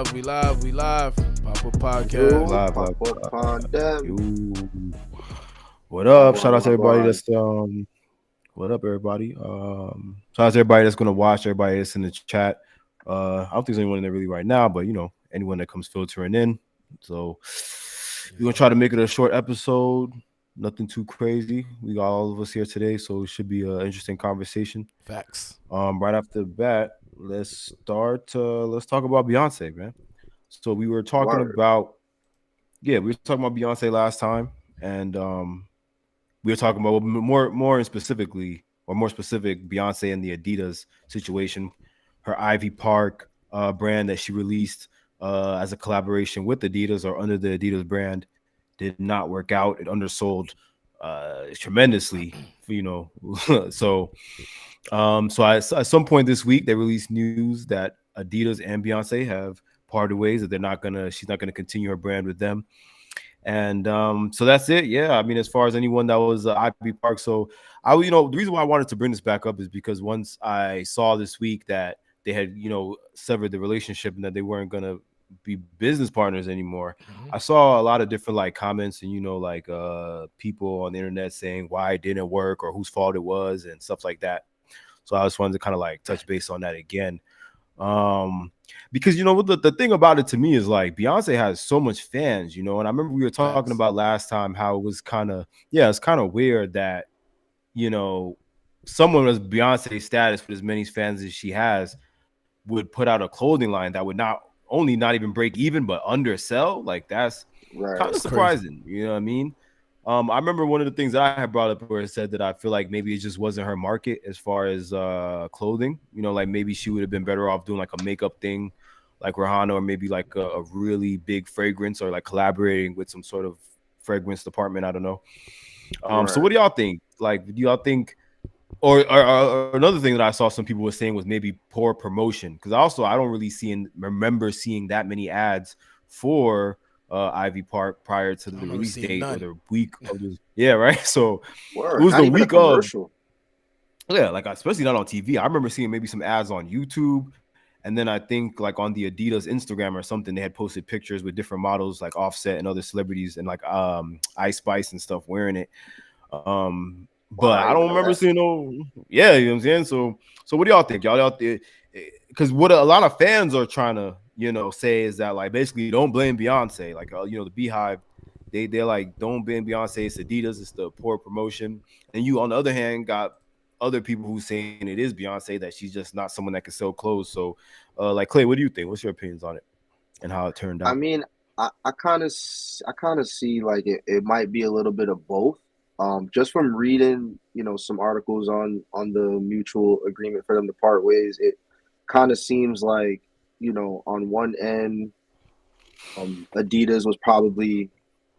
live. Pop-up podcast. Live. What up? Shout out to everybody Wagwan. that's what up everybody? Shout out to everybody that's gonna watch, everybody that's in the chat. I don't think there's anyone in there really right now, but anyone that comes filtering in. So we're gonna try to make it a short episode, nothing too crazy. We got all of us here today, so it should be an interesting conversation. Facts. Right after the bat, let's start. Let's talk about Beyonce, man. So we were talking about, we were talking about Beyonce last time, and we were talking about more specific Beyonce and the Addidas situation, her Ivy Park brand that she released as a collaboration with Adidas or under the Adidas brand did not work out. It undersold tremendously, so at some point this week they released news that Adidas and Beyonce have parted ways, that she's not gonna continue her brand with them. And so that's it. Yeah, I mean, as far as anyone that was Ivy Park, so the reason why I wanted to bring this back up is because once I saw this week that they had severed the relationship and that they weren't gonna be business partners anymore, I saw a lot of different comments and people on the internet saying why it didn't work or whose fault it was and stuff like that. So I just wanted to kind of touch base on that again. Because the thing about it to me is Beyonce has so much fans, and I remember we were talking about last time how it was it's kind of weird that someone with Beyonce status with as many fans as she has would put out a clothing line that would not even break even but undersell. That's kind of surprising. Crazy. You know what I mean? I remember one of the things that I had brought up where it said that I feel like maybe it just wasn't her market as far as clothing. Maybe she would have been better off doing a makeup thing like Rihanna, or maybe a really big fragrance, or collaborating with some sort of fragrance department. I don't know. So what do y'all think? Do y'all think, or another thing that I saw some people were saying was maybe poor promotion? Because I don't really remember seeing that many ads for Ivy Park prior to the release date or the week of this. Yeah, right. So it was the week of. Yeah, especially not on TV. I remember seeing maybe some ads on YouTube, and then I think on the Adidas Instagram or something, they had posted pictures with different models like Offset and other celebrities and Ice Spice and stuff wearing it. But I don't remember seeing no. Yeah, you know what I'm saying. So what do y'all think? Y'all out there? Because what a lot of fans are trying to say is that basically don't blame Beyonce. The Beehive, they're don't blame Beyonce. It's Adidas. It's the poor promotion. And you on the other hand got other people who's saying it is Beyonce, that she's just not someone that can sell clothes. So Clay, what do you think? What's your opinions on it and how it turned out? I mean, I kind of see it might be a little bit of both. Just from reading, some articles on the mutual agreement for them to part ways, it kind of seems like, on one end, Adidas was probably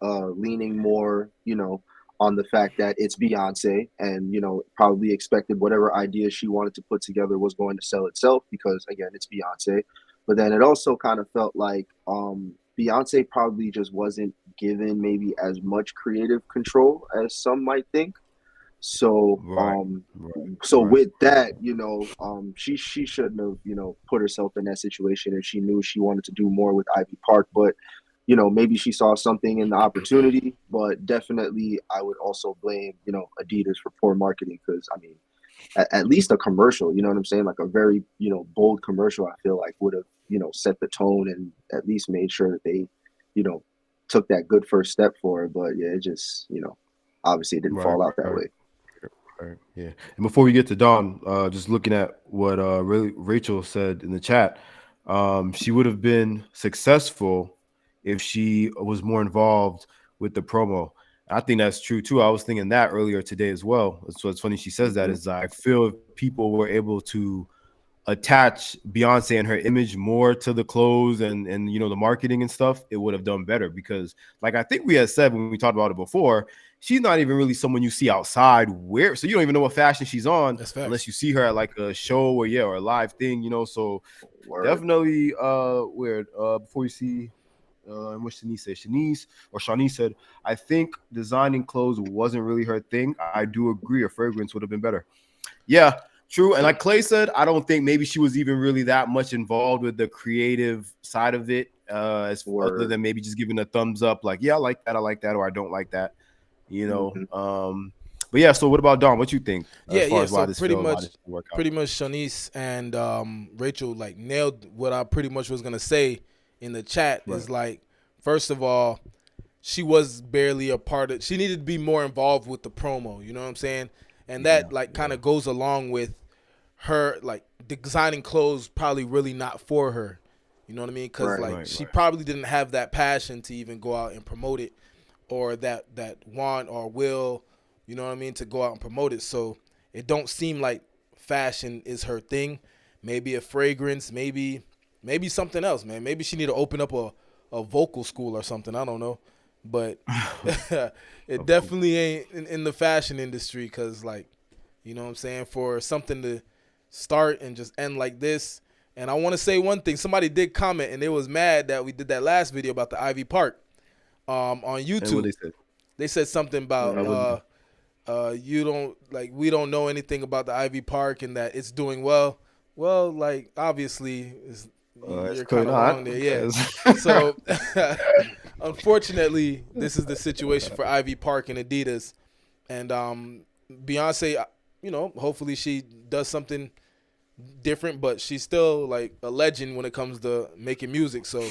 leaning more, on the fact that it's Beyonce, and probably expected whatever idea she wanted to put together was going to sell itself because, again, it's Beyonce. But then it also kind of felt like Beyonce probably just wasn't given maybe as much creative control as some might think. So with that, she shouldn't have put herself in that situation if she knew she wanted to do more with Ivy Park. But maybe she saw something in the opportunity. But definitely, I would also blame Adidas for poor marketing, because I mean, at least a commercial, you know what I'm saying, a very bold commercial, I feel like would have set the tone and at least made sure that they took that good first step for her. But yeah, it just obviously it didn't fall out that way. Right. Yeah. And before we get to Dawn, just looking at what Rachel said in the chat, she would have been successful if she was more involved with the promo. I think that's true too. I was thinking that earlier today as well. So it's funny she says that, is I feel if people were able to attach Beyonce and her image more to the clothes and the marketing and stuff, it would have done better. Because I think we had said when we talked about it before, she's not even really someone you see outside wear, so you don't even know what fashion she's on unless you see her at a show or a live thing, so definitely weird. Before you see and what Shanice said, I think designing clothes wasn't really her thing. I do agree a fragrance would have been better. Yeah, True. And like Clay said, I don't think maybe she was even really that much involved with the creative side of it, other than maybe just giving a thumbs up, like, yeah, I like that, or I don't like that, you know. But yeah, so what about Dom? What you think? As far as why this pretty work out? Pretty much Shanice and Rachel like nailed what I pretty much was gonna say in the chat. Is like, first of all, she was barely a part of. She needed to be more involved with the promo. You know what I'm saying? And that kind of goes along with her like designing clothes probably really not for her. You know what I mean? Because she probably didn't have that passion to even go out and promote it, or that want or will. You know what I mean? To go out and promote it. So it don't seem like fashion is her thing. Maybe a fragrance, maybe something else, man. Maybe she need to open up a vocal school or something. I don't know. But it definitely ain't in the fashion industry, because, like, you know what I'm saying, for something to start and just end like this. And I want to say one thing. Somebody did comment, and they was mad that we did that last video about the Ivy Park on YouTube. They said something about we don't know anything about the Ivy Park and that it's doing well. Well, like, obviously, you're kind of wrong there. Yeah. So, unfortunately, this is the situation for Ivy Park and Adidas. And Beyonce, you know, hopefully she does something different, but she's still, like, a legend when it comes to making music. So,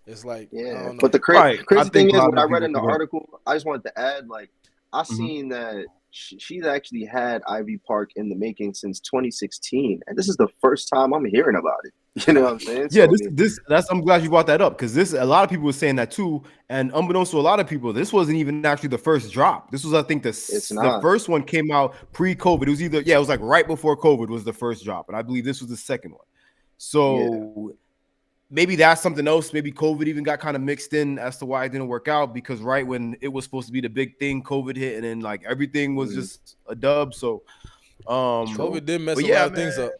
it's like, I don't know. But the crazy thing is, what I read in the article, I just wanted to add, like, I seen that she's actually had Ivy Park in the making since 2016, and this is the first time I'm hearing about it. You know what I'm saying? Yeah, I'm glad you brought that up, because a lot of people were saying that too, and unbeknownst to a lot of people, this wasn't even actually the first drop. This was, I think, the first one came out pre-COVID. It was it was like right before COVID was the first drop, and I believe this was the second one. So maybe that's something else. Maybe COVID even got kind of mixed in as to why it didn't work out, because right when it was supposed to be the big thing, COVID hit, and then like everything was just a dub. So COVID did mess a lot of things up.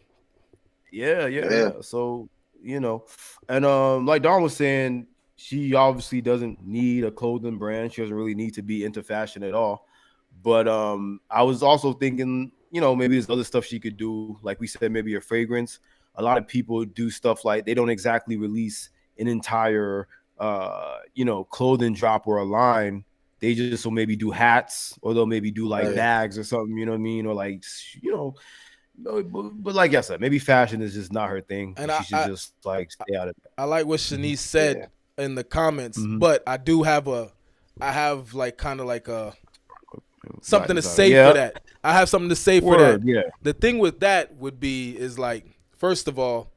Yeah. So, you know, and like Don was saying, she obviously doesn't need a clothing brand. She doesn't really need to be into fashion at all. But I was also thinking, you know, maybe there's other stuff she could do. Like we said, maybe a fragrance. A lot of people do stuff like they don't exactly release an entire, clothing drop or a line. They just will maybe do hats, or they'll maybe do like bags or something, you know what I mean? Or like, you know, but like I said, maybe fashion is just not her thing. And she should just like stay out of it. I like what Shanice said in the comments, but I have like kind of like something to say for that. I have something to say for that. Yeah. The thing with that is like, first of all,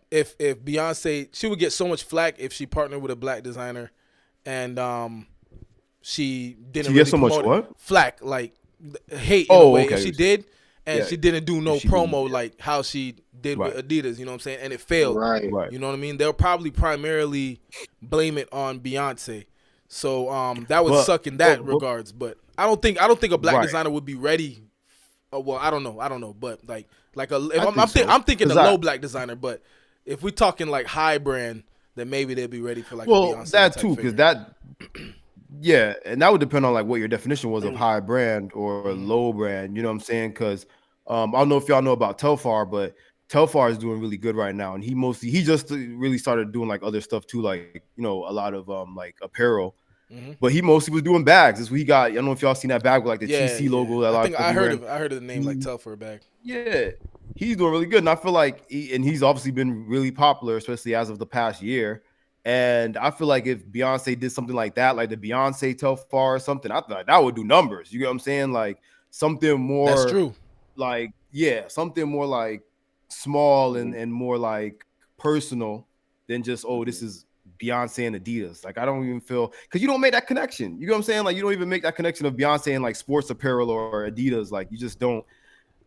if Beyonce, she would get so much flack if she partnered with a black designer, and she didn't really promote it. Flack, like hate in a way. Okay. If she did, and she didn't do no promo like how she did with Adidas, you know what I'm saying? And it failed. Right. You know what I mean? They'll probably primarily blame it on Beyonce. So that would suck in that regards. But I don't think a black designer would be ready. Well, I don't know, but I'm thinking a low black designer, but if we're talking like high brand, then maybe they'll be ready for like a Beyonce that too, because and that would depend on like what your definition was of high brand or low brand. You know what I'm saying? Because I don't know if y'all know about Telfar, but Telfar is doing really good right now, and he just really started doing like other stuff too, like, you know, a lot of like apparel. But he mostly was doing bags. That's what he got. I don't know if y'all seen that bag with like the TC logo. I heard of the name like Telfar bag. Yeah, he's doing really good, and I feel like he's obviously been really popular, especially as of the past year. And I feel like if Beyonce did something like that, like the Beyonce Telfar or something, I thought that would do numbers. You get what I'm saying? Like something more. That's true. Like something more like small and more like personal than just this is Beyonce and Adidas. Like I don't even feel, because you don't make that connection. You know what I'm saying? Like you don't even make that connection of Beyonce and like sports apparel or Adidas. Like you just don't.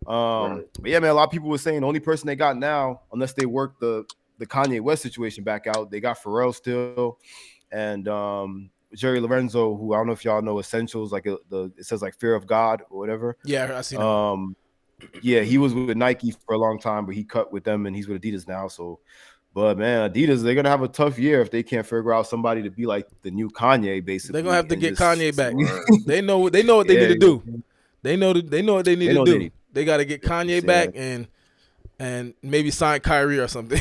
But yeah, man, a lot of people were saying the only person they got now, unless they work the Kanye West situation back out, they got Pharrell still, and Jerry Lorenzo, who I don't know if y'all know Essentials, like it says like Fear of God or whatever. Yeah, I seen that. Yeah, he was with Nike for a long time, but he cut with them and he's with Adidas now. So, but man, Adidas, they're gonna have a tough year if they can't figure out somebody to be like the new Kanye. Basically, they're gonna have to get Kanye back. They know what they need to do. They know what they need to do. They got to get Kanye back and maybe sign Kyrie or something.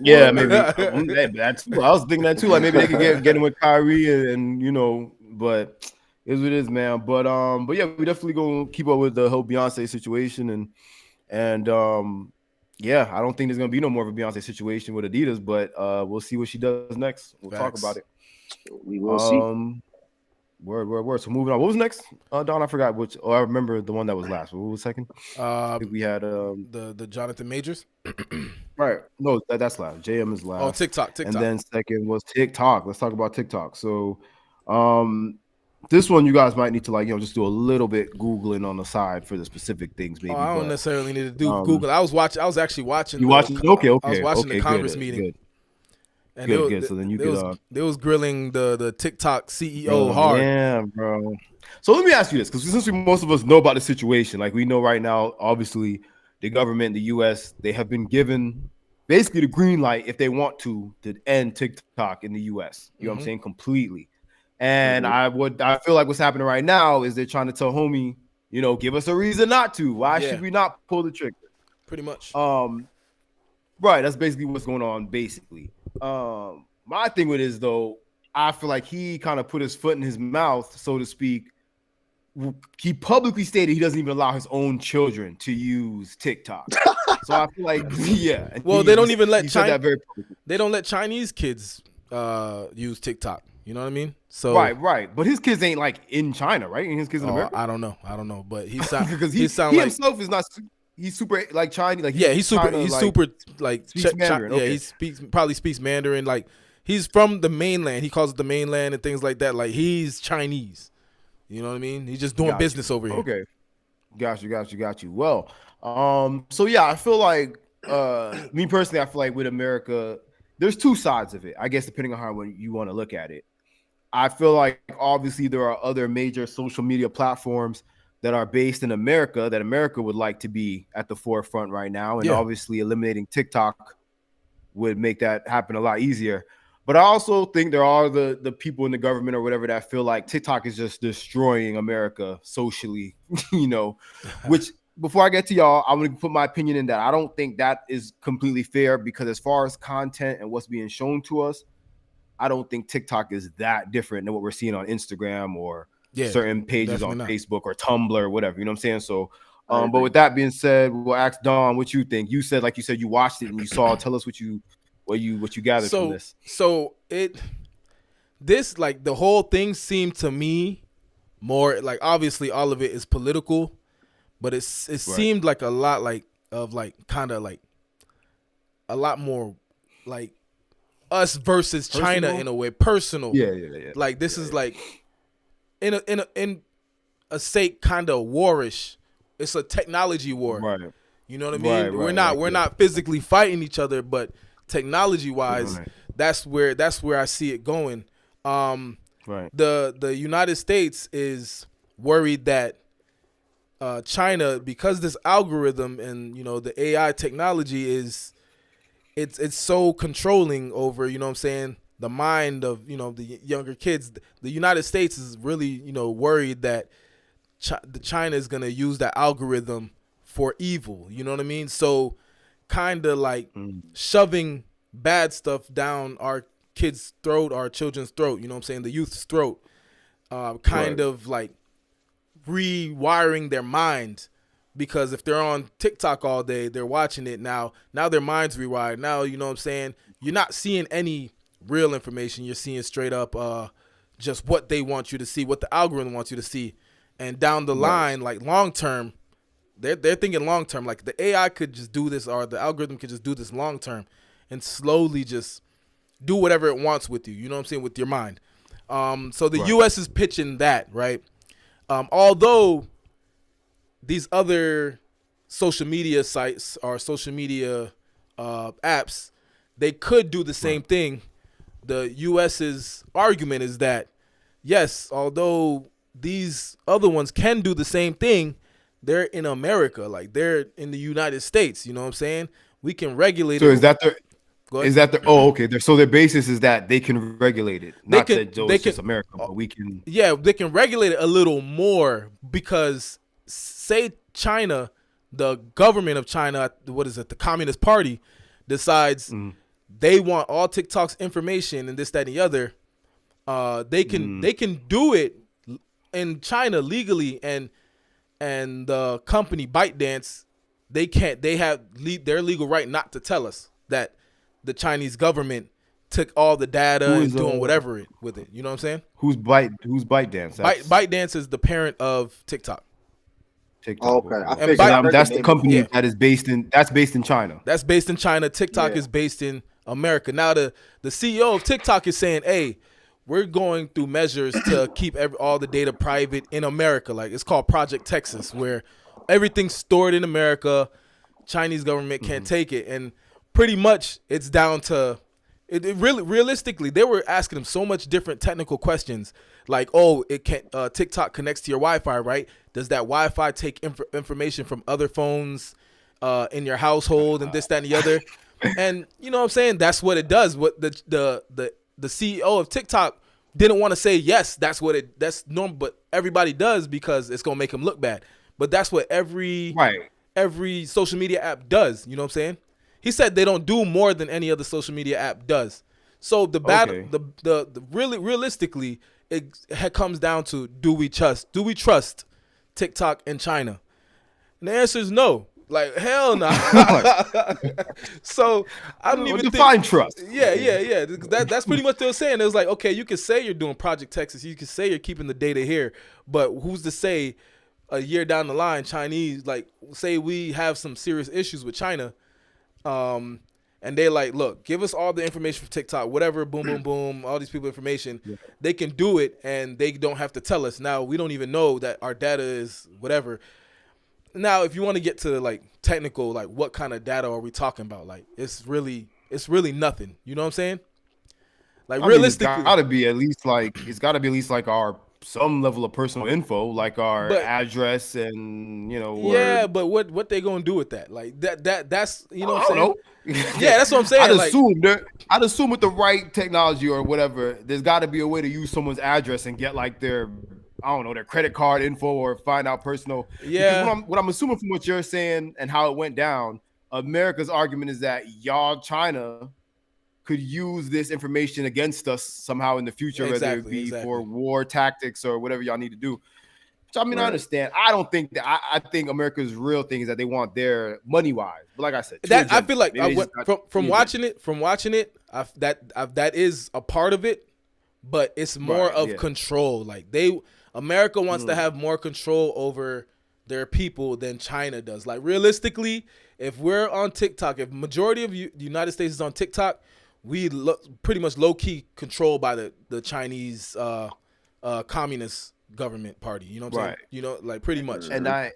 Yeah, maybe that too. I was thinking that too. Like maybe they could get him with Kyrie and but it's what it is, man. But yeah, we definitely gonna keep up with the whole Beyonce situation and yeah, I don't think there's gonna be no more of a Beyonce situation with Adidas, but we'll see what she does next. We'll talk about it. We will see. Word. So moving on. What was next? Don, I forgot which. Oh, I remember the one that was last. What was second? I think we had the Jonathan Majors. Right. No, that's last. JM is last. Oh, TikTok. And then second was TikTok. Let's talk about TikTok. So, this one you guys might need to just do a little bit Googling on the side for the specific things. Maybe. I don't necessarily need to do Google. I was actually watching. You watching? Okay. I was watching the Congress meeting. Good. And good. So then they was grilling the TikTok CEO hard. Yeah, bro. So let me ask you this, because since most of us know about the situation, like we know right now, obviously the government, the U.S., they have been given basically the green light if they want to end TikTok in the U.S. You know what I'm saying? Completely. And I feel like what's happening right now is they're trying to tell homie, give us a reason not to. Why should we not pull the trigger? Pretty much. Right. That's basically what's going on. Basically. My thing with it is though, I feel like he kind of put his foot in his mouth, so to speak. He publicly stated he doesn't even allow his own children to use TikTok. So I feel like, yeah. Well, they don't even let they don't let Chinese kids use TikTok. You know what I mean? So right. But his kids ain't like in China, right? And his kids in America. I don't know. But he sound because he himself is not. He's super like Chinese. Like he's super like speaks Mandarin. Yeah, he probably speaks Mandarin. Like he's from the mainland. He calls it the mainland and things like that. Like he's Chinese. You know what I mean? He's just doing business over here. Okay, got you. Well, so yeah, I feel like me personally, I feel like with America, there's two sides of it. I guess depending on how you want to look at it. I feel like obviously there are other major social media platforms that are based in America that America would like to be at the forefront right now. And obviously eliminating TikTok would make that happen a lot easier. But I also think there are the people in the government or whatever that feel like TikTok is just destroying America socially, which before I get to y'all, I'm going to put my opinion in that. I don't think that is completely fair because as far as content and what's being shown to us, I don't think TikTok is that different than what we're seeing on Instagram or certain pages on Facebook or Tumblr or whatever, you know what I'm saying? So, but with that being said, we'll ask Dawn what you think. You said you watched it and you saw. Tell us what you gathered from this. So this like the whole thing seemed to me more like obviously all of it is political, but it seemed like a lot kind of like a lot more like us versus China in a way, personal. Yeah. Like this is like. In a sake kind of warish. It's a technology war. Right. You know what I mean? We're not physically fighting each other, but technology wise, that's where I see it going. The United States is worried that China, because this algorithm and the AI technology is it's so controlling over, you know what I'm saying, the mind of the younger kids. The United States is really worried that China is gonna use that algorithm for evil. You know what I mean? So kind of like shoving bad stuff down our kids' throat, our children's throat. You know what I'm saying? The youth's throat. Kind of like rewiring their mind, because if they're on TikTok all day, they're watching it now their mind's rewired. Now you know what I'm saying? You're not seeing any real information. You're seeing straight up just what they want you to see, what the algorithm wants you to see. And down the line, like long term, they're thinking long term. Like the AI could just do this, or the algorithm could just do this long term and slowly just do whatever it wants with you. You know what I'm saying? With your mind. So the US is pitching that, right? Although these other social media sites or social media apps, they could do the same thing. The US's argument is that, yes, although these other ones can do the same thing, they're in America, like they're in the United States. You know what I'm saying? We can regulate it. So is that so their basis is that they can regulate it, it's just America, but we can. Yeah, they can regulate it a little more because say China, the government of China, what is it, the Communist Party, decides they want all TikTok's information and this, that, and the other, they can do it in China legally, and the company ByteDance, they can't. They have their legal right not to tell us that the Chinese government took all the data and doing whatever with it. You know what I'm saying? Who's ByteDance? ByteDance is the parent of TikTok. TikTok. Okay. That's the company that is based in China. That's based in China. TikTok is based in America. Now the CEO of TikTok is saying, "Hey, we're going through measures to keep all the data private in America. Like, it's called Project Texas, where everything's stored in America. Chinese government can't take it." And pretty much it's down to it really realistically, they were asking him so much different technical questions. Like, oh, it can TikTok connects to your Wi-Fi, right? Does that Wi-Fi take information from other phones in your household and this, that, and the other? And you know what I'm saying? That's what it does. What the CEO of TikTok didn't want to say, yes, that's normal, but everybody does because it's going to make them look bad. But that's what every social media app does. You know what I'm saying? He said they don't do more than any other social media app does. So the battle, the really realistically, it comes down to, do we trust TikTok and China? And the answer is no. Like, hell no. So I don't even define trust. Yeah. That's pretty much what they were saying. It was like, okay, you can say you're doing Project Texas, you can say you're keeping the data here, but who's to say a year down the line, Chinese, like, say we have some serious issues with China, and they're like, look, give us all the information from TikTok, whatever, boom, boom, boom, all these people information. Yeah. They can do it, and they don't have to tell us. Now, we don't even know that our data is whatever. Now, if you want to get to like technical, like what kind of data are we talking about? Like, it's really nothing. You know what I'm saying? Like, realistically, it's got to be at least like our some level of personal info, like our address and Yeah, but what they gonna do with that? Like that's you know what I'm saying? Yeah, that's what I'm saying. I'd assume with the right technology or whatever, there's got to be a way to use someone's address and get like their, I don't know, their credit card info or find out personal. Yeah. What I'm assuming from what you're saying and how it went down, America's argument is that y'all, China, could use this information against us somehow in the future, whether it be for war tactics or whatever y'all need to do. Which, I mean, I understand. I don't think that. I think America's real thing is that they want their money wise. But like I said, that I feel like from watching it, that is a part of it, but it's more of control. Like America wants to have more control over their people than China does. Like, realistically, if we're on TikTok, if majority of the United States is on TikTok, we pretty much low key controlled by the Chinese communist government party. You know what I'm saying? You know, like, pretty much. And I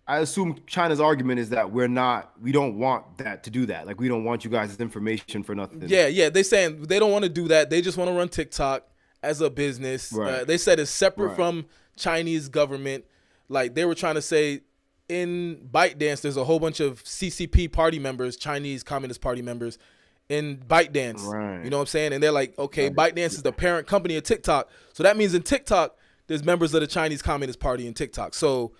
assume China's argument is that we don't want that to do that. Like, we don't want you guys' information for nothing. Yeah. They saying they don't want to do that. They just want to run TikTok as a business. They said it's separate from Chinese government. Like, they were trying to say in ByteDance, there's a whole bunch of CCP party members, Chinese Communist Party members, in ByteDance. You know what I'm saying? And they're like, okay, ByteDance is the parent company of TikTok. So that means in TikTok, there's members of the Chinese Communist Party in TikTok. So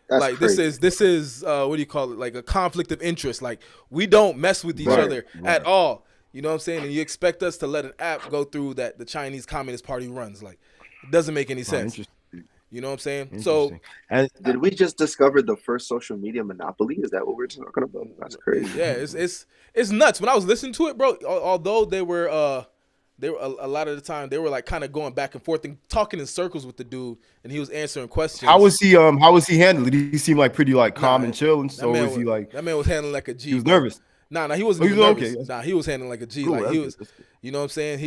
that's like crazy. this is what do you call it? Like a conflict of interest. Like, we don't mess with each other at all. You know what I'm saying? And you expect us to let an app go through that the Chinese Communist Party runs. Like, it doesn't make any sense. You know what I'm saying? So, did we just discover the first social media monopoly? Is that what we're talking about? That's crazy. Yeah, it's nuts. When I was listening to it, bro, although they were a lot of the time they were like kind of going back and forth and talking in circles with the dude, and he was answering questions. How was he handling it? He seemed like pretty like calm and chill, and so was he like that man was handling like a G. He was nervous. Nah, he wasn't nervous. Okay. Nah, he was handling like a G. Cool, like, he was, you know what I'm saying?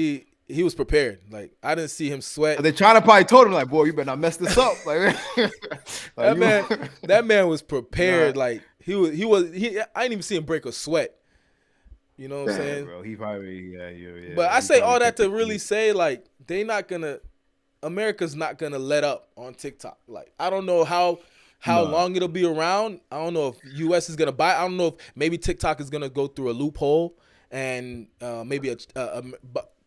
He was prepared. Like, I didn't see him sweat. They China probably told him like, boy, you better not mess this up. Like, that man was prepared. Nah. Like, I didn't even see him break a sweat. You know what I'm saying? Bro, he probably yeah. But I say all that to really say, like, America's not gonna let up on TikTok. Like, I don't know how long it'll be around. I don't know if US is gonna buy it. I don't know if maybe TikTok is gonna go through a loophole and maybe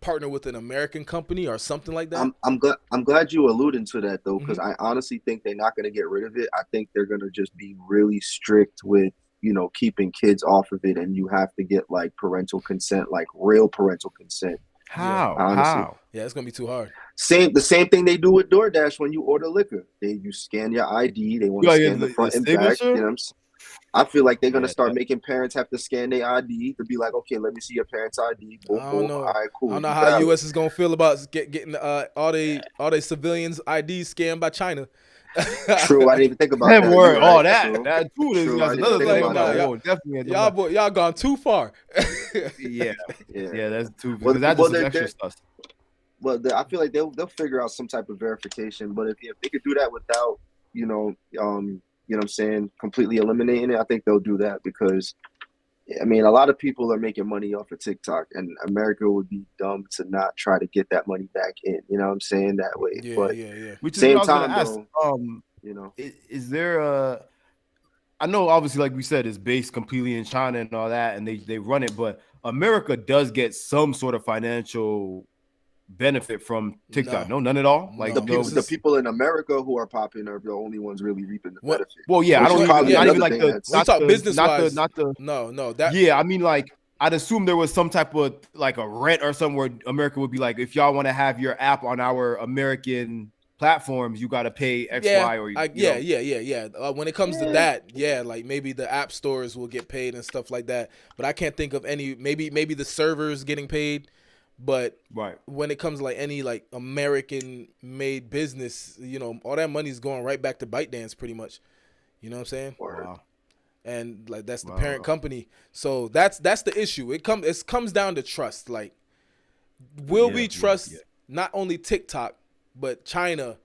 partner with an American company or something like that. I'm glad you alluded to that though, because Mm-hmm. I honestly think they're not going to get rid of it. I think they're going to just be really strict with, you know, keeping kids off of it, and you have to get like parental consent, like real parental consent. How? Honestly. How? Yeah, it's gonna be too hard. The same thing they do with DoorDash when you order liquor. You scan your ID. They want to scan the front and back. You know what I'm saying? I feel like they're gonna start making parents have to scan their ID to be like, okay, let me see your parents' ID. Boom, I don't know. All right, cool. I don't know how U.S. is gonna feel about getting all they civilians' IDs scanned by China. True, I didn't even think about that. Word, all that. True. That too is another thing. Definitely. Y'all gone too far. yeah, that's too. Because that's just extra stuff. Well, I feel like they'll figure out some type of verification. But if they could do that without, you know what I'm saying, completely eliminating it, I think they'll do that, because, I mean, a lot of people are making money off of TikTok, and America would be dumb to not try to get that money back in. You know what I'm saying? That way. Yeah, but yeah. Which is same what I was time, ask, though, you know, is there a? I know, obviously, like we said, it's based completely in China and all that, and they run it, but America does get some sort of financial benefit from TikTok. No, none at all. Like the people in America who are popping are the only ones really reaping the benefit. Well, yeah, I don't even, not even like the not talk business wise. No, that. Yeah, I mean, like, I'd assume there was some type of like a rent or somewhere America would be like, if y'all want to have your app on our American platforms, you got to pay X, Y, or yeah. When it comes to that, like maybe the app stores will get paid and stuff like that. But I can't think of any. Maybe the servers getting paid. But when it comes to like any like American made business, you know, all that money's going right back to ByteDance pretty much. You know what I'm saying? Wow. And like that's the parent company. So that's the issue. It comes down to trust. Like, will we trust not only TikTok but China?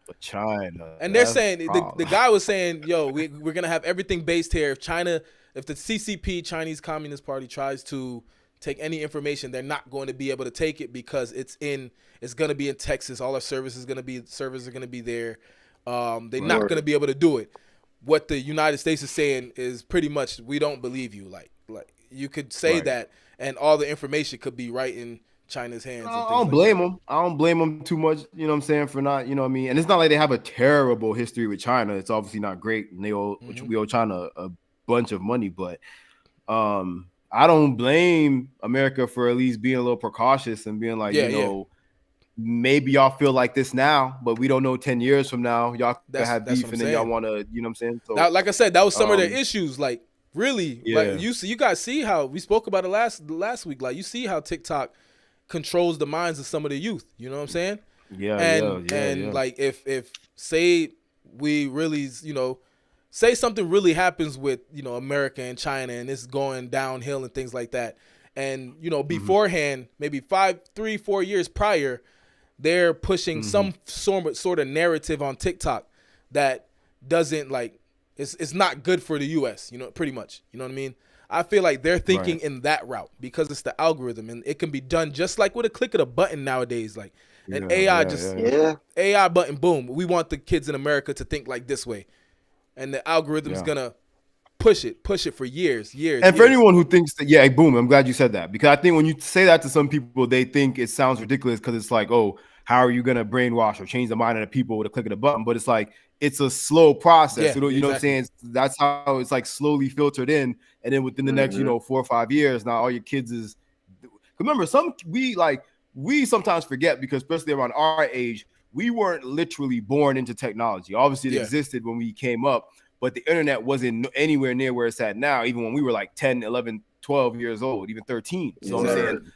And they're saying the guy was saying, yo, we're gonna have everything based here. If the CCP, Chinese Communist Party, tries to take any information, they're not going to be able to take it, because it's going to be in Texas. All our servers are going to be there. They're not going to be able to do it. What the United States is saying is pretty much, we don't believe you. Like you could say that, and all the information could be right in China's hands. I don't blame them. I don't blame them too much. You know what I'm saying, for not, you know what I mean. And it's not like they have a terrible history with China. It's obviously not great. And we owe China a bunch of money, but I don't blame America for at least being a little precautious and being like, maybe y'all feel like this now, but we don't know 10 years from now. Y'all could have beef, and then y'all want to, you know what I'm saying? So, now, like I said, that was some of their issues. Like, really, like you guys see how we spoke about it last week. Like, you see how TikTok controls the minds of some of the youth. You know what I'm saying? And like, if say we really, you know, say something really happens with, you know, America and China, and it's going downhill and things like that. And, you know, beforehand, maybe 3-4 years prior, they're pushing some sort of narrative on TikTok that doesn't, like, it's not good for the U.S., you know, pretty much. You know what I mean? I feel like they're thinking in that route, because it's the algorithm, and it can be done just like with a click of a button nowadays. Like an AI AI button, boom. We want the kids in America to think like this way. And the algorithm's gonna push it for years. And for anyone who thinks that, boom, I'm glad you said that, because I think when you say that to some people, they think it sounds ridiculous, because it's like, oh, how are you gonna brainwash or change the mind of the people with a click of the button? But it's like, it's a slow process. You know what I'm saying? That's how it's like slowly filtered in, and then within the next 4 or 5 years, now all your kids is. Remember, we sometimes forget, because especially around our age, we weren't literally born into technology. Obviously, it existed when we came up, but the internet wasn't anywhere near where it's at now, even when we were like 10, 11, 12 years old, even 13. So I'm saying,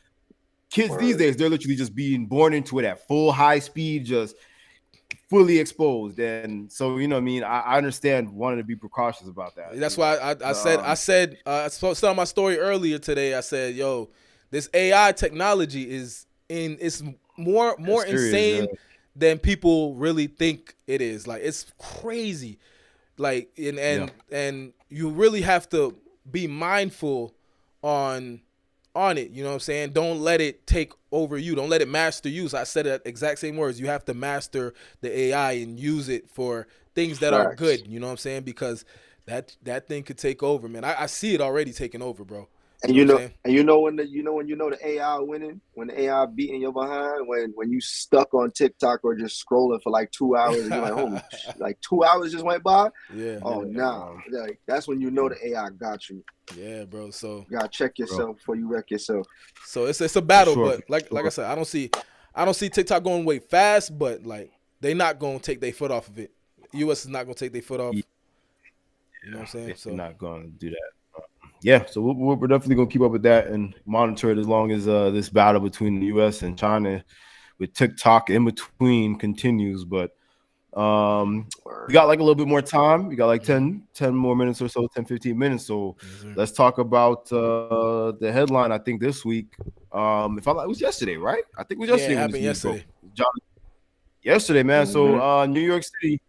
kids these days, they're literally just being born into it at full high speed, just fully exposed. And so, you know what I mean? I understand wanting to be precautious about that. That's why I said I said on my story earlier today, I said, yo, this AI technology is more insane than people really think it is. Like, it's crazy. Like, and you really have to be mindful on it. You know what I'm saying? Don't let it take over you. Don't let it master you. So I said that exact same words. You have to master the AI and use it for things that are good. You know what I'm saying? Because that thing could take over, man. I see it already taking over, bro. And you know when the AI winning, when the AI beating your behind, when you stuck on TikTok or just scrolling for like 2 hours and you're like, holy, like 2 hours just went by. Yeah. Oh nah, like that's when you know the AI got you. Yeah, bro. So you gotta check yourself before you wreck yourself. So it's a battle, but like I said, I don't see TikTok going way fast, but like they not gonna take their foot off of it. US is not gonna take their foot off. You know what I'm saying? They're not gonna do that. Yeah, so we're definitely gonna keep up with that and monitor it as long as this battle between the U.S. and China with TikTok in between continues. But we got like a little bit more time. We got like 10 more minutes or so, 10, 15 minutes. So let's talk about the headline. I think this week, it was yesterday, right? I think it was yesterday. Yeah, it happened yesterday. Yesterday, man. So New York City.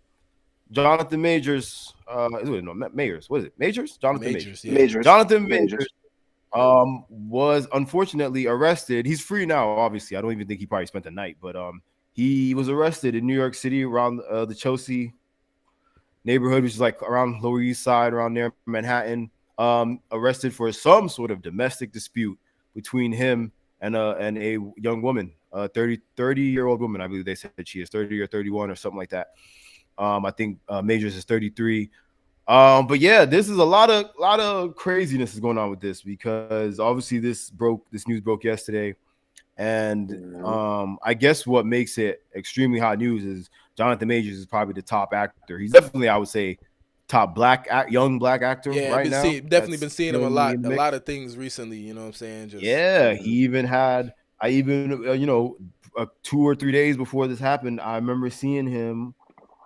Jonathan Majors, Mayors. What is it? Majors? Jonathan Majors. Yeah. Majors. Jonathan Majors was unfortunately arrested. He's free now, obviously. I don't even think he probably spent the night, but he was arrested in New York City around the Chelsea neighborhood, which is like around Lower East Side, around there, Manhattan. Arrested for some sort of domestic dispute between him and a young woman, 30-year-old woman. I believe they said she is 30 or 31 or something like that. I think Majors is 33. But yeah, this is a lot of craziness is going on with this because obviously this news broke yesterday. And I guess what makes it extremely hot news is Jonathan Majors is probably the top actor. He's definitely, I would say, top young black actor right now. Definitely been seeing him a lot of things recently, you know what I'm saying? He even had 2 or 3 days before this happened, I remember seeing him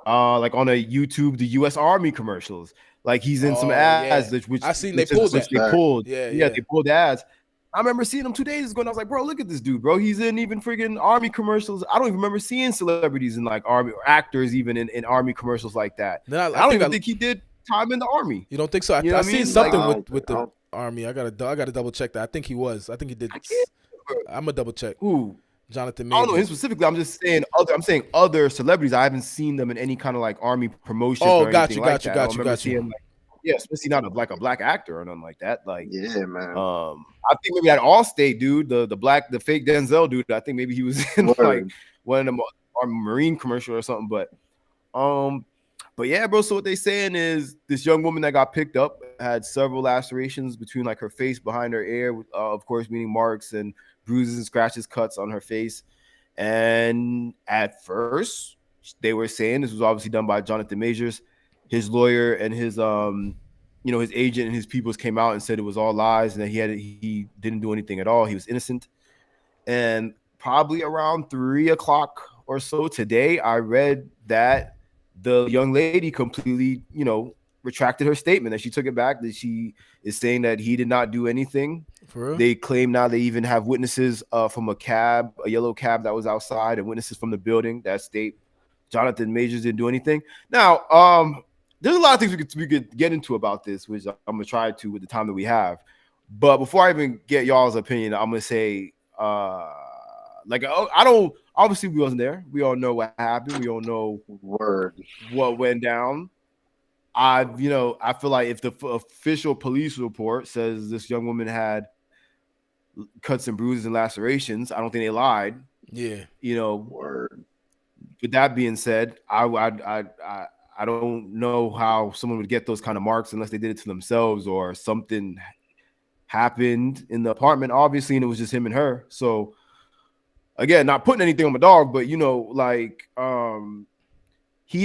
like on a YouTube, the U.S. Army commercials. Like he's in some ads, which I seen they pulled. They pulled ads. I remember seeing him 2 days ago, and I was like, bro, look at this dude, bro. He's in even freaking Army commercials. I don't even remember seeing celebrities in like Army or actors even in Army commercials like that. I don't even think he did time in the Army. You don't think so? I seen something with the Army. I gotta double check that. I think he was. I think he did. I'm gonna double check. Who? Jonathan Majors. I don't know him specifically. I'm just saying other celebrities. I haven't seen them in any kind of like Army promotion. Got you. Especially not like a black actor or nothing like that. Like, yeah, man. I think maybe that Allstate dude, the fake Denzel dude. I think maybe he was in like one of them Marine commercial or something. But yeah, bro. So what they saying is this young woman that got picked up had several lacerations between like her face, behind her ear, of course, meaning marks and bruises and scratches, cuts on her face. And at first, they were saying this was obviously done by Jonathan Majors. His lawyer and his his agent and his peoples came out and said it was all lies and that he didn't do anything at all. He was innocent. And probably around 3 o'clock or so today, I read that the young lady completely, retracted her statement, that she took it back, that she is saying that he did not do anything. For real? They claim now they even have witnesses from a yellow cab that was outside, and witnesses from the building that state Jonathan Majors didn't do anything. Now, there's a lot of things we could get into about this, which I'm gonna try to with the time that we have. But before I even get y'all's opinion, I'm gonna say, I don't. Obviously, we wasn't there. We all know what happened. We all know what went down. I feel like if the official police report says this young woman had cuts and bruises and lacerations, I don't think they lied. Yeah. With that being said, I don't know how someone would get those kind of marks unless they did it to themselves or something happened in the apartment, obviously, and it was just him and her. So again, not putting anything on my dog, but he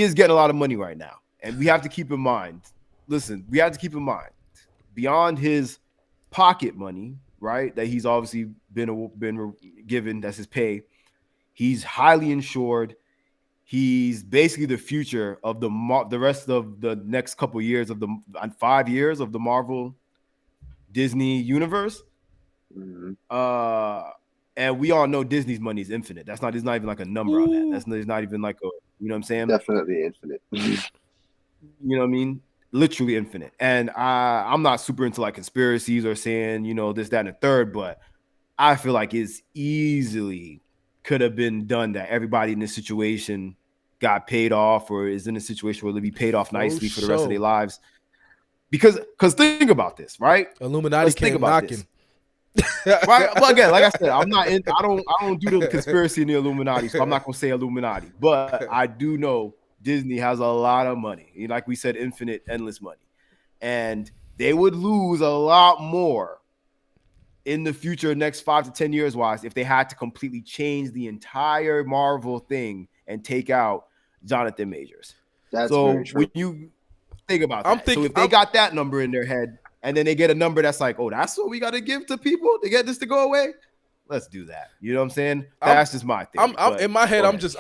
is getting a lot of money right now. And we have to keep in mind, beyond his pocket money, right, that he's obviously been given, that's his pay, he's highly insured. He's basically the future of the rest of the next couple of years of 5 years of the Marvel Disney universe. Mm-hmm. And we all know Disney's money is infinite. There's not even like a number on that. There's not even like a, you know what I'm saying? Definitely infinite. You know what I mean? Literally infinite. And I'm not super into like conspiracies or saying, this, that, and the third, but I feel like it's easily could have been done that everybody in this situation got paid off or is in a situation where they'll be paid off nicely for the rest of their lives. Because think about this, right? Illuminati came knocking. Right, but again, like I said, I don't do the conspiracy in the Illuminati, so I'm not gonna say Illuminati. But I do know Disney has a lot of money, like we said, infinite, endless money, and they would lose a lot more in the future, next 5 to 10 years wise, if they had to completely change the entire Marvel thing and take out Jonathan Majors. That's so very true. when you think about that, so if they got that number in their head, and then they get a number that's like, oh, that's what we got to give to people to get this to go away. Let's do that. You know what I'm saying? That's just my thing. I'm in my head. I'm just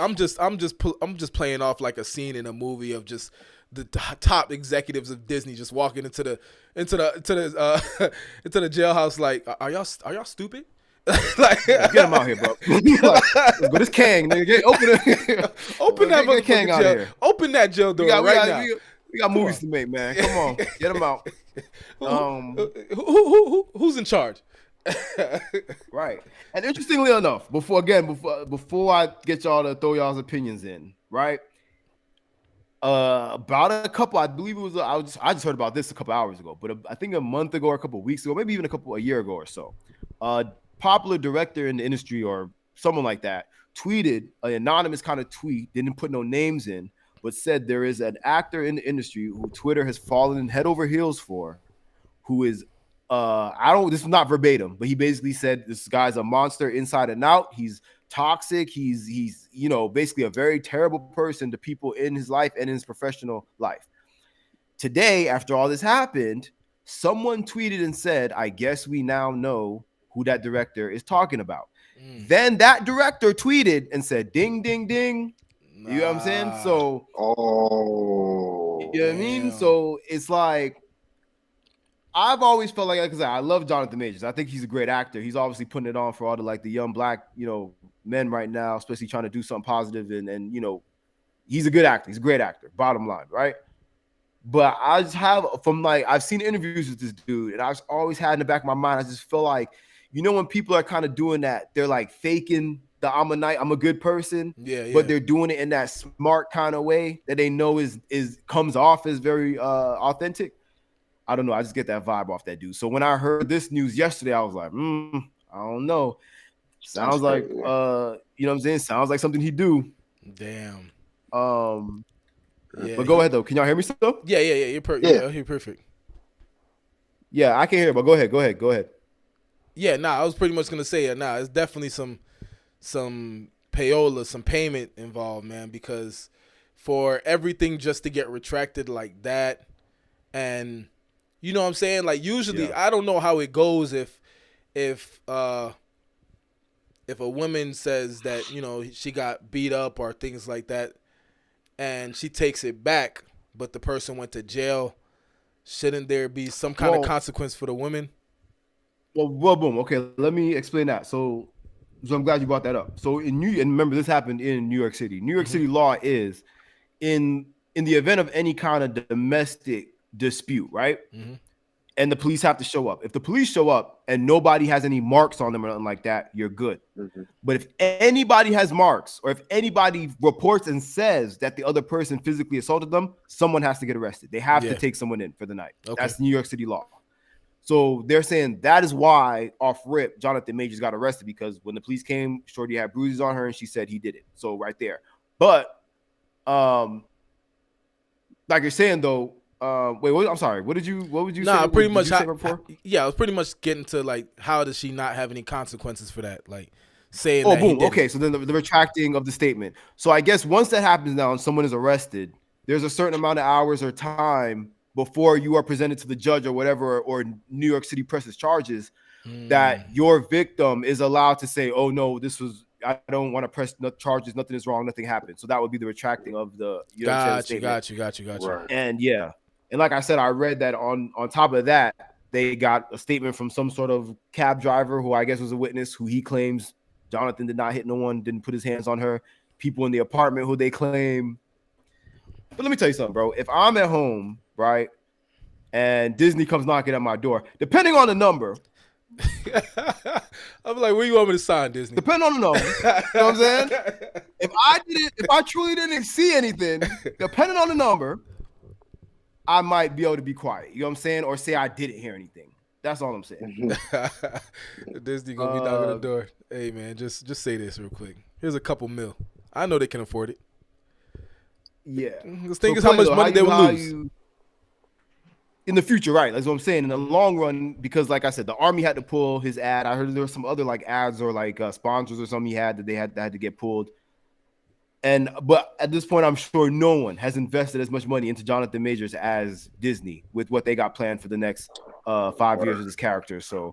playing off like a scene in a movie of just the top executives of Disney just walking into the jailhouse. Like, are y'all stupid? Like, get him out here, bro. Let's go this Kang, nigga. Open that Kang out here. Open that jail door now. We got movies to make, man. Come on, get him out. Who's in charge? Right. And interestingly enough, before I get y'all to throw y'all's opinions in, right? About a couple, I believe it was. I just heard about this a couple hours ago, but I think a month ago or a couple of weeks ago, maybe even a year ago or so. Popular director in the industry or someone like that tweeted an anonymous kind of tweet, didn't put no names in, but said there is an actor in the industry who Twitter has fallen head over heels for, who is this is not verbatim, but he basically said this guy's a monster inside and out. He's toxic. He's basically a very terrible person to people in his life and in his professional life. Today, after all this happened, someone tweeted and said, I guess we now know who that director is talking about. Then that director tweeted and said, ding, ding, ding. You know what I'm saying? So, you know what I mean? So it's like, I've always felt like I love Jonathan Majors. I think he's a great actor. He's obviously putting it on for all the young black, men right now, especially trying to do something positive. And he's a good actor. He's a great actor, bottom line, right? But I just have I've seen interviews with this dude, and I've always had in the back of my mind, I just feel like, when people are kind of doing that, they're like faking the I'm a good person, but they're doing it in that smart kind of way that they know is comes off as very authentic. I don't know. I just get that vibe off that dude. So when I heard this news yesterday, I was like, I don't know. Sounds like you know what I'm saying? Sounds like something he'd do. Damn. But go ahead though. Can y'all hear me still? Yeah. You're perfect. Yeah, you're perfect. Yeah, I can hear, but go ahead. Yeah, I was pretty much gonna say it's definitely some payola, some payment involved, man, because for everything just to get retracted like that, and you know what I'm saying? Like usually I don't know how it goes if a woman says that, she got beat up or things like that and she takes it back, but the person went to jail, shouldn't there be some kind of consequence for the woman? Well, boom. Okay, let me explain that. So I'm glad you brought that up. So and remember this happened in New York City. New York City law is in the event of any kind of domestic dispute, right? And the police have to show up. If the police show up and nobody has any marks on them or nothing like that, you're good. But if anybody has marks or if anybody reports and says that the other person physically assaulted them, someone has to get arrested. They have to take someone in for the night. Okay. That's New York City law. So they're saying that is why off rip, Jonathan Majors got arrested, because when the police came, Shorty had bruises on her and she said he did it. So right there. But like you're saying though, I'm sorry. What would you say? Pretty much. I was pretty much getting to like, how does she not have any consequences for that? Like saying that. Boom. Okay, so then the retracting of the statement. So I guess once that happens now and someone is arrested, there's a certain amount of hours or time before you are presented to the judge or whatever, or New York City presses charges, that your victim is allowed to say, oh no, I don't want to press no charges. Nothing is wrong. Nothing happened. So that would be the retracting of the. Got you. Right. And and like I said, I read that on top of that, they got a statement from some sort of cab driver who I guess was a witness, who he claims Jonathan did not hit no one, didn't put his hands on her. People in the apartment who they claim. But let me tell you something, bro. If I'm at home, right, and Disney comes knocking at my door, depending on the number. I'm like, where you want me to sign, Disney? Depending on the number. You know what I'm saying? If I truly didn't see anything, depending on the number, I might be able to be quiet. You know what I'm saying? Or say I didn't hear anything. That's all I'm saying. Disney gonna be knocking the door. Hey man, just say this real quick. Here's a couple mil. I know they can afford it. Yeah. The thing is how much money they would lose. In the future, right? That's what I'm saying. In the long run, because like I said, the Army had to pull his ad. I heard there were some other like ads or like sponsors or something he had that they had to get pulled. But at this point, I'm sure no one has invested as much money into Jonathan Majors as Disney with what they got planned for the next 5 years of this character. So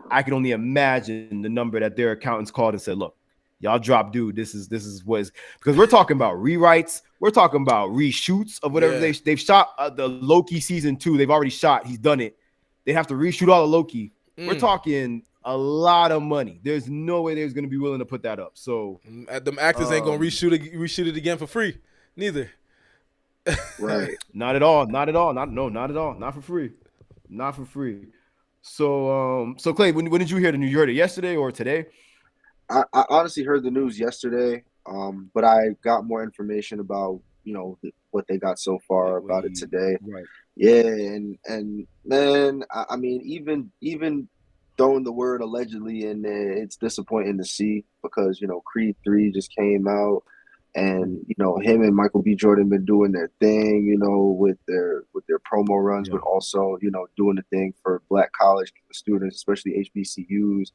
I can only imagine the number that their accountants called and said, "Look, y'all drop, dude. This is what is," because we're talking about rewrites, we're talking about reshoots of whatever they've shot. The Loki season 2, they've already shot. He's done it. They have to reshoot all of Loki. We're talking a lot of money. There's no way they're going to be willing to put that up. So them actors ain't going to reshoot it again for free. Neither. Right. Not at all. Not at all. Not at all. Not for free. Not for free. So Clay, when did you hear the news? You heard it yesterday or today? I honestly heard the news yesterday. But I got more information about, what they got so far about it today. Right. Yeah, and man, I mean, even throwing the word allegedly in there, it's disappointing to see because Creed 3 just came out, and him and Michael B. Jordan been doing their thing, with their promo runs, but also doing the thing for Black college students, especially HBCUs.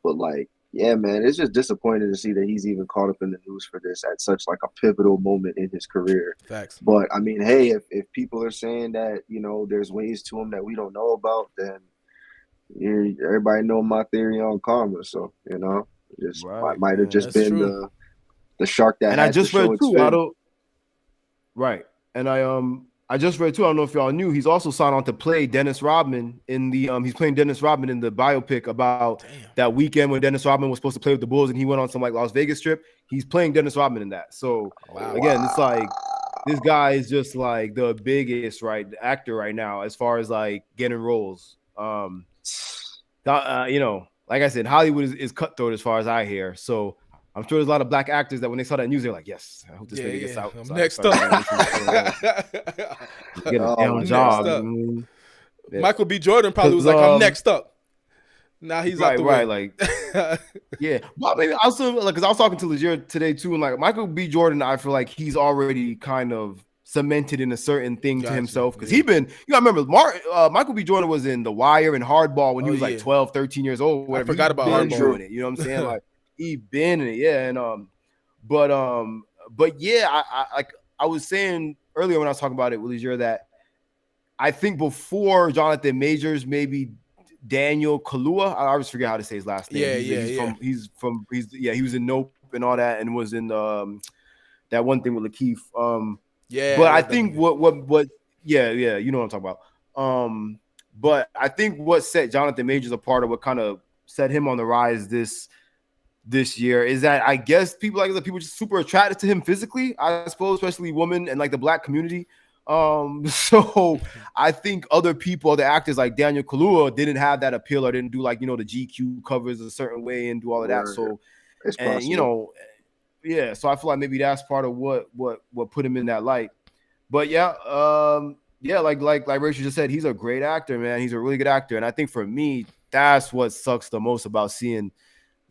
But like, yeah, man, it's just disappointing to see that he's even caught up in the news for this at such like a pivotal moment in his career. Facts. But I mean, hey, if people are saying that there's ways to him that we don't know about, then everybody know my theory on karma. So just might have just been true. the shark that. And had I just to show read its too. fin. Right, and I just read too. I don't know if y'all knew. He's also signed on to play Dennis Rodman in the. He's playing Dennis Rodman in the biopic about that weekend when Dennis Rodman was supposed to play with the Bulls and he went on some like Las Vegas trip. He's playing Dennis Rodman in that. So again, it's like this guy is just like the biggest actor right now as far as like getting roles. Like I said, Hollywood is cutthroat as far as I hear. So I'm sure there's a lot of Black actors that when they saw that news, they're like, "Yes, I hope this nigga gets out." Next up, get a damn job. Michael B. Jordan probably was like, "I'm next up." Now he's out the way. Like, yeah. Well, maybe also like because I was talking to Legier today too, and like Michael B. Jordan, I feel like he's already kind of cemented in a certain thing to himself because he been, I remember Michael B. Jordan was in The Wire and Hardball when he was like 12, 13 years old. Whatever. I forgot about Hardball. Doing it, you know what I'm saying? Like he been in it, yeah. And but yeah, I was saying earlier when I was talking about it with Legier that I think before Jonathan Majors, maybe Daniel Kaluuya, I always forget how to say his last name. He was in Nope and all that, and was in that one thing with Lakeith. But I think you know what I'm talking about. But I think what set Jonathan Majors apart, or what kind of set him on the rise this year, is that I guess people just super attracted to him physically, I suppose, especially women and like the Black community. So I think other people, the actors like Daniel Kaluuya, didn't have that appeal or didn't do like the GQ covers a certain way and do all of that. So and so I feel like maybe that's part of what put him in that light. But like Rachel just said, he's a great actor, man. He's a really good actor, and I think for me, that's what sucks the most about seeing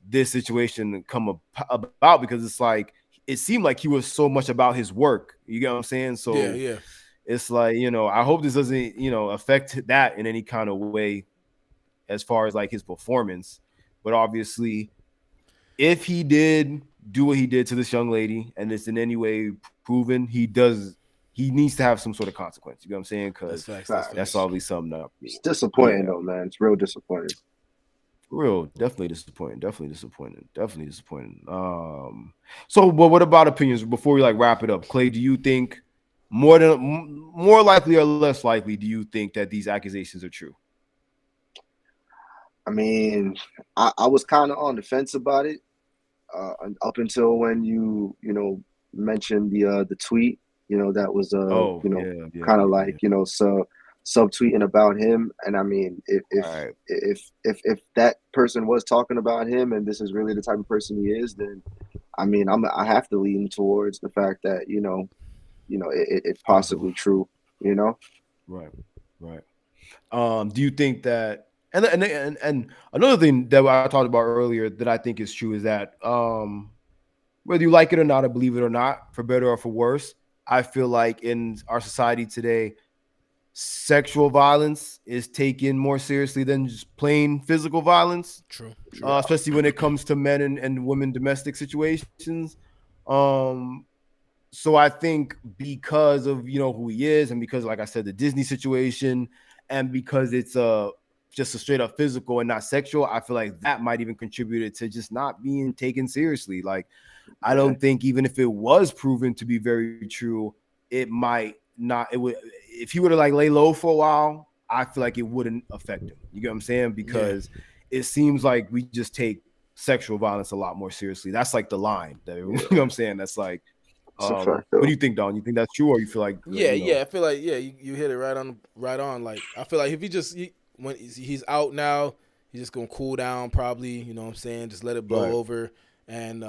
this situation come about, because it's like it seemed like he was so much about his work. You get what I'm saying? So it's like, I hope this doesn't, affect that in any kind of way as far as like his performance. But obviously, if he did do what he did to this young lady and it's in any way proven, he needs to have some sort of consequence. You know what I'm saying? Because that's always something up. It's disappointing though, man. It's real disappointing. Real, definitely disappointing. So, but what about opinions before we like wrap it up? Clay, do you think more likely or less likely do you think that these accusations are true? I mean, I was kind of on the fence about it up until when you mentioned the tweet, that was kind of like subtweeting about him. And I mean, if that person was talking about him and this is really the type of person he is, then I mean, I have to lean towards the fact that it's possibly true. Right. Do you think that? And another thing that I talked about earlier that I think is true is that whether you like it or not, I believe it or not, for better or for worse, I feel like in our society today, sexual violence is taken more seriously than just plain physical violence. True. Especially when it comes to men and women domestic situations. So I think because of who he is, and because, like I said, the Disney situation, and because it's just a straight up physical and not sexual, I feel like that might even contribute to just not being taken seriously. Like, I don't think even if it was proven to be very true, it might not. It would, if he were to like lay low for a while, I feel like it wouldn't affect him. You get what I'm saying? Because it seems like we just take sexual violence a lot more seriously. That's like the line. You know what I'm saying? That's like. What do you think, Don? You think that's true, or you feel like? Yeah. I feel like you hit it right on. Like, I feel like if when he's out now, he's just gonna cool down probably. You know what I'm saying? Just let it blow over, and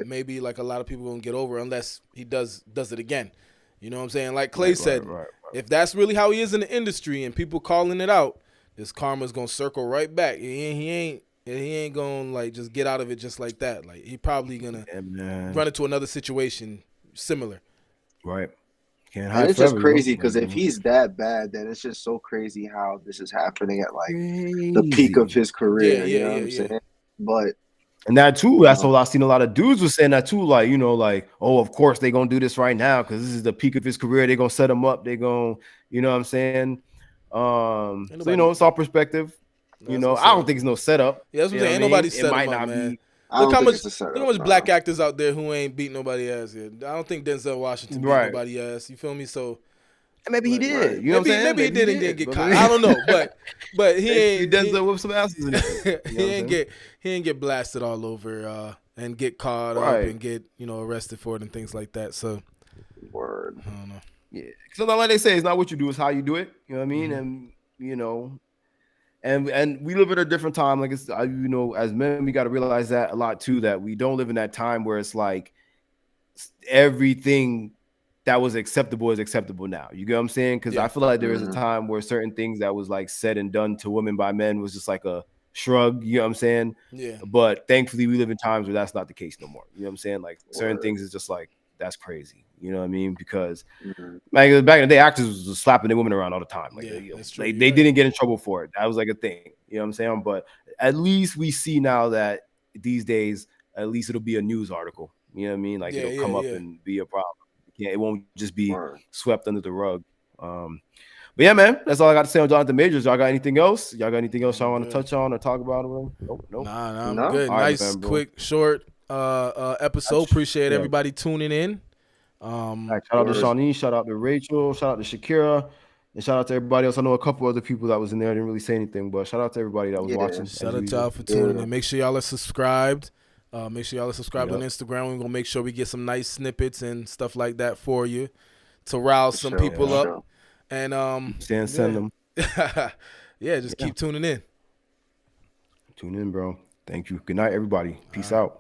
maybe like a lot of people gonna get over unless he does it again. You know what I'm saying? Like Clay said, if that's really how he is in the industry and people calling it out, this karma's gonna circle right back. He ain't gonna like just get out of it just like that. Like, he probably gonna run into another situation similar. Right. And it's just crazy because if he's that bad, then it's just so crazy how this is happening at like the peak of his career. You know what I'm saying? But and that too, that's what I've seen a lot of dudes were saying that too. Like, like, oh, of course they're gonna do this right now because this is the peak of his career. They're gonna set him up. They're gonna, you know what I'm saying? So it's all perspective. I don't think it's no setup. Yeah, that's what I'm saying. Ain't nobody set him up, man. Look how much black actors out there who ain't beat nobody ass yet. I don't think Denzel Washington beat nobody ass. You feel me? So maybe he did. You know what I'm saying? Maybe he did and didn't get caught. I don't know, but he ain't. Denzel with some asses in it. He ain't get blasted all over and get caught up and get arrested for it and things like that. So word. I don't know. Yeah, because like they say, it's not what you do, it's how you do it. You know what I mean? And And we live at a different time. Like, it's as men, we got to realize that a lot too, that we don't live in that time where it's like everything that was acceptable is acceptable now. You get what I'm saying? Because I feel like there was a time where certain things that was like said and done to women by men was just like a shrug. You know what I'm saying? Yeah. But thankfully, we live in times where that's not the case no more. You know what I'm saying? Like, certain things is just like, that's crazy. You know what I mean? Because back in the day, actors was slapping their women around all the time. Like, they didn't get in trouble for it. That was like a thing. You know what I'm saying? But at least we see now that these days, at least it'll be a news article. You know what I mean? Like, it'll come up and be a problem. It won't just be swept under the rug. But yeah, man, that's all I got to say on Jonathan Majors. Y'all got anything else? Y'all want to touch on or talk about? Nope. Nah, I'm good. Nice, quick, short episode. Appreciate everybody tuning in. Shout out to Shawnee, shout out to Rachel, shout out to Shakira, and shout out to everybody else. I know a couple other people that was in there. I didn't really say anything, but shout out to everybody that was watching. Shout out to y'all for tuning in. Make sure y'all are subscribed. Make sure y'all are subscribed on Instagram. We're gonna make sure we get some nice snippets and stuff like that for you to rouse some people up. And send them. Just keep tuning in. Tune in, bro. Thank you. Good night, everybody. Peace out.